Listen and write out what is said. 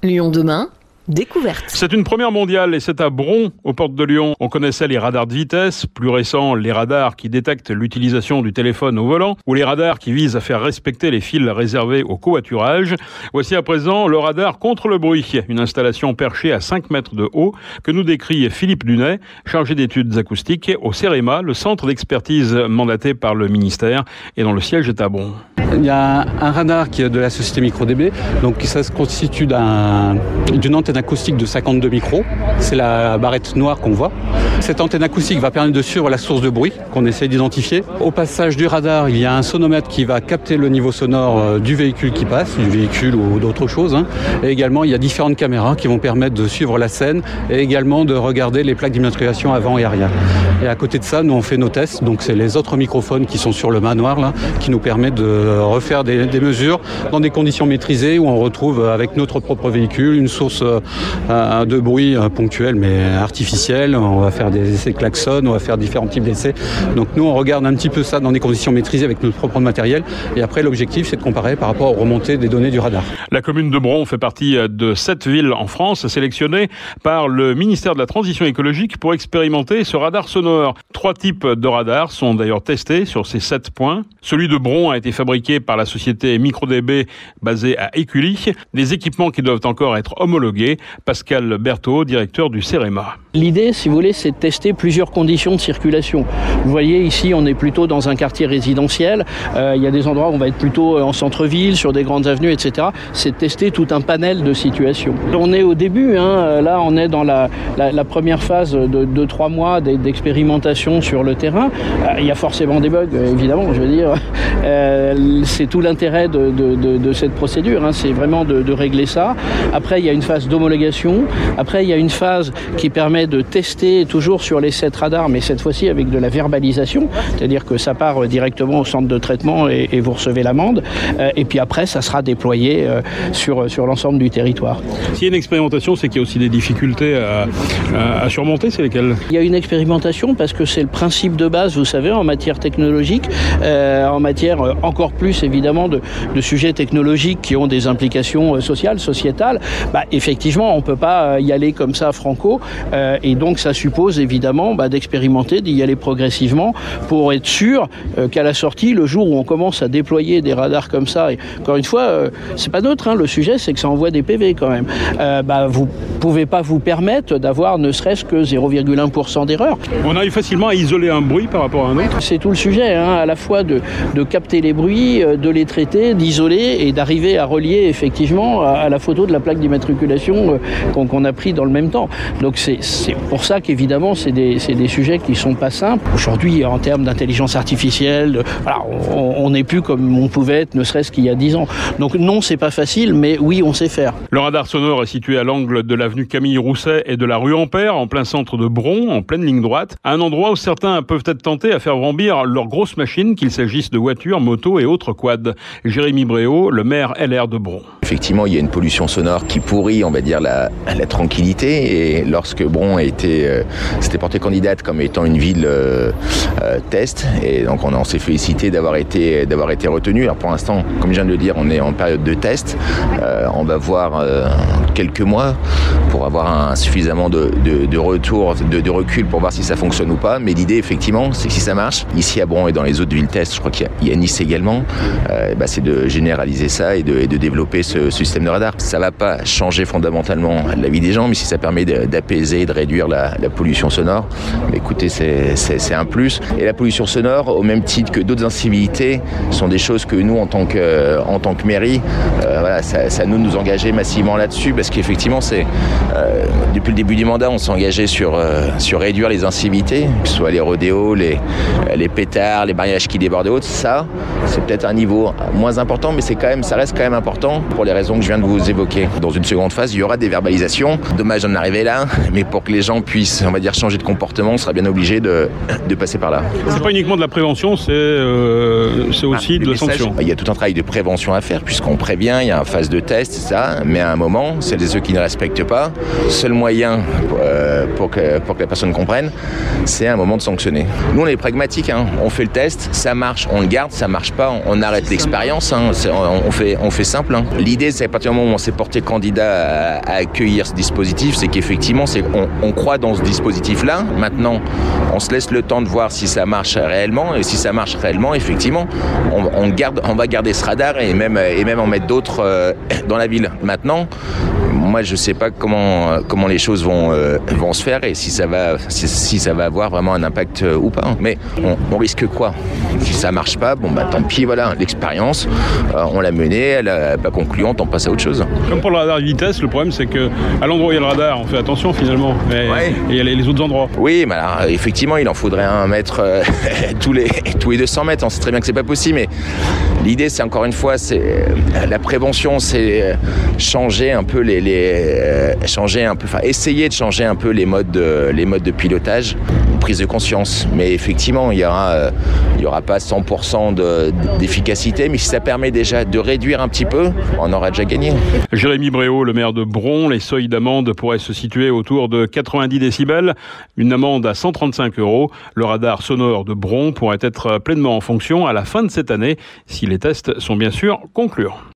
Lyon demain, découverte. C'est une première mondiale et c'est à Bron, aux portes de Lyon. On connaissait les radars de vitesse, plus récents les radars qui détectent l'utilisation du téléphone au volant ou les radars qui visent à faire respecter les fils réservés au covoiturage. Voici à présent le radar contre le bruit, une installation perchée à 5 mètres de haut que nous décrit Philippe Dunet, chargé d'études acoustiques au CEREMA, le centre d'expertise mandaté par le ministère et dont le siège est à Bron. Il y a un radar qui est de la société MicroDB, donc ça se constitue d'une antenne acoustique de 52 micros. C'est la barrette noire qu'on voit. Cette antenne acoustique va permettre de suivre la source de bruit qu'on essaie d'identifier. Au passage du radar, il y a un sonomètre qui va capter le niveau sonore du véhicule qui passe, du véhicule ou d'autres choses. Et également, il y a différentes caméras qui vont permettre de suivre la scène et également de regarder les plaques d'immatriculation avant et arrière. Et à côté de ça, nous on fait nos tests. Donc c'est les autres microphones qui sont sur le manoir là, qui nous permettent de refaire des mesures dans des conditions maîtrisées où on retrouve avec notre propre véhicule une source de bruit ponctuel mais artificiel. On va faire des essais klaxon, on va faire différents types d'essais. Donc nous on regarde un petit peu ça dans des conditions maîtrisées avec notre propre matériel et après l'objectif c'est de comparer par rapport aux remontées des données du radar. La commune de Bron fait partie de 7 villes en France sélectionnées par le ministère de la Transition écologique pour expérimenter ce radar sonore. 3 types de radars sont d'ailleurs testés sur ces 7 points. Celui de Bron a été fabriqué par la société MicroDB basée à Écully. Des équipements qui doivent encore être homologués. Pascal Berthaud, directeur du CEREMA. L'idée, si vous voulez, c'est de tester plusieurs conditions de circulation. Vous voyez, ici, on est plutôt dans un quartier résidentiel. Il y a des endroits où on va être plutôt en centre-ville, sur des grandes avenues, etc. C'est de tester tout un panel de situations. On est au début, là, on est dans la première phase de 3 mois d'expérimentation sur le terrain. Il y a forcément des bugs, évidemment, je veux dire. C'est tout l'intérêt de cette procédure, c'est vraiment de régler ça. Après, il y a une phase d'homologation. Après, il y a une phase qui permet de tester toujours sur les 7 radars, mais cette fois-ci avec de la verbalisation, c'est-à-dire que ça part directement au centre de traitement et vous recevez l'amende. Et puis après, ça sera déployé sur l'ensemble du territoire. S'il y a une expérimentation, c'est qu'il y a aussi des difficultés à surmonter, c'est lesquelles ? Il y a une expérimentation parce que c'est le principe de base, vous savez, en matière technologique, en matière encore plus évidemment de sujets technologiques qui ont des implications sociales, sociétales. Effectivement, on ne peut pas y aller comme ça franco et donc ça suppose évidemment d'expérimenter, d'y aller progressivement pour être sûr qu'à la sortie, le jour où on commence à déployer des radars comme ça, et encore une fois, c'est pas neutre, le sujet c'est que ça envoie des PV quand même. Vous pouvez pas vous permettre d'avoir ne serait-ce que 0,1% d'erreur. On arrive facilement à isoler un bruit par rapport à un autre. C'est tout le sujet, à la fois de capter les bruits, de les traiter, d'isoler et d'arriver à relier effectivement à la photo de la plaque d'immatriculation qu'on a pris dans le même temps. Donc c'est pour ça qu'évidemment c'est des sujets qui sont pas simples. Aujourd'hui, en termes d'intelligence artificielle, on n'est plus comme on pouvait être ne serait-ce qu'il y a 10 ans. Donc non, c'est pas facile, mais oui, on sait faire. Le radar sonore est situé à l'angle de l'avenue Camille Rousset et de la rue Ampère, en plein centre de Bron, en pleine ligne droite, à un endroit où certains peuvent être tentés à faire vrombir leurs grosses machines, qu'il s'agisse de voitures, motos et autres quads. Jérémy Bréau, le maire LR de Bron. Effectivement, il y a une pollution sonore qui pourrit, on va dire, la tranquillité. Et lorsque Bron s'était portée candidate comme étant une ville test, et donc on s'est félicité d'avoir été retenu. Alors pour l'instant, comme je viens de le dire, on est en période de test. On va voir quelques mois pour avoir suffisamment de retour, de recul pour voir si ça fonctionne ou pas. Mais l'idée, effectivement, c'est que si ça marche, ici à Bron et dans les autres villes test, je crois qu'il y a Nice également, c'est de généraliser ça et de développer ce système de radar. Ça va pas changer fondamentalement la vie des gens, mais si ça permet d'apaiser et de réduire la pollution sonore, écoutez, c'est un plus. Et la pollution sonore, au même titre que d'autres incivilités, sont des choses que nous, en tant que mairie, ça nous engager massivement là-dessus, parce qu'effectivement, depuis le début du mandat, on s'est engagé sur réduire les incivilités, que ce soit les rodéos, les pétards, les mariages qui débordent et autres. Ça, c'est peut-être un niveau moins important, mais ça reste quand même important pour les raisons que je viens de vous évoquer. Dans une seconde phase, il y aura des verbalisations. Dommage d'en arriver là, mais pour que les gens puissent, on va dire, changer de comportement, on sera bien obligé de passer par là. C'est pas uniquement de la prévention, c'est aussi de la sanction. Il y a tout un travail de prévention à faire, puisqu'on prévient, il y a une phase de test, ça, mais à un moment, celles et ceux qui ne respectent pas, fois, seul moyen pour que la personne comprenne, c'est un moment de sanctionner. Nous, on est pragmatiques, hein. On fait le test, ça marche, on le garde, ça marche pas, on arrête l'expérience. Hein. On fait simple. Hein. L'idée, c'est à partir du moment où on s'est porté candidat à accueillir ce dispositif, c'est qu'effectivement, on croit dans ce dispositif-là. Maintenant, on se laisse le temps de voir si ça marche réellement, et si ça marche réellement, effectivement, on va garder ce radar et même en mettre d'autres dans la ville. Maintenant, moi, je sais pas comment les choses vont se faire et si ça va avoir vraiment un impact ou pas. Mais on risque quoi? Si ça marche pas, tant pis, voilà, l'expérience, on l'a menée, elle n'est pas concluante, on passe à autre chose. Comme pour le radar de vitesse, le problème c'est que à l'endroit où il y a le radar, on fait attention finalement, mais il y a les autres endroits. Oui, mais alors, effectivement, il en faudrait un mètre tous les 200 mètres. On sait très bien que c'est pas possible, mais l'idée, c'est encore une fois, c'est la prévention, c'est changer un peu essayer de changer un peu les modes de pilotage, prise de conscience. Mais effectivement, il y aura pas 100% d'efficacité, mais si ça permet déjà de réduire un petit peu, on aura déjà gagné. Jérémy Bréau, le maire de Bron, les seuils d'amende pourraient se situer autour de 90 décibels, une amende à 135 €. Le radar sonore de Bron pourrait être pleinement en fonction à la fin de cette année, si les tests sont bien sûr concluants.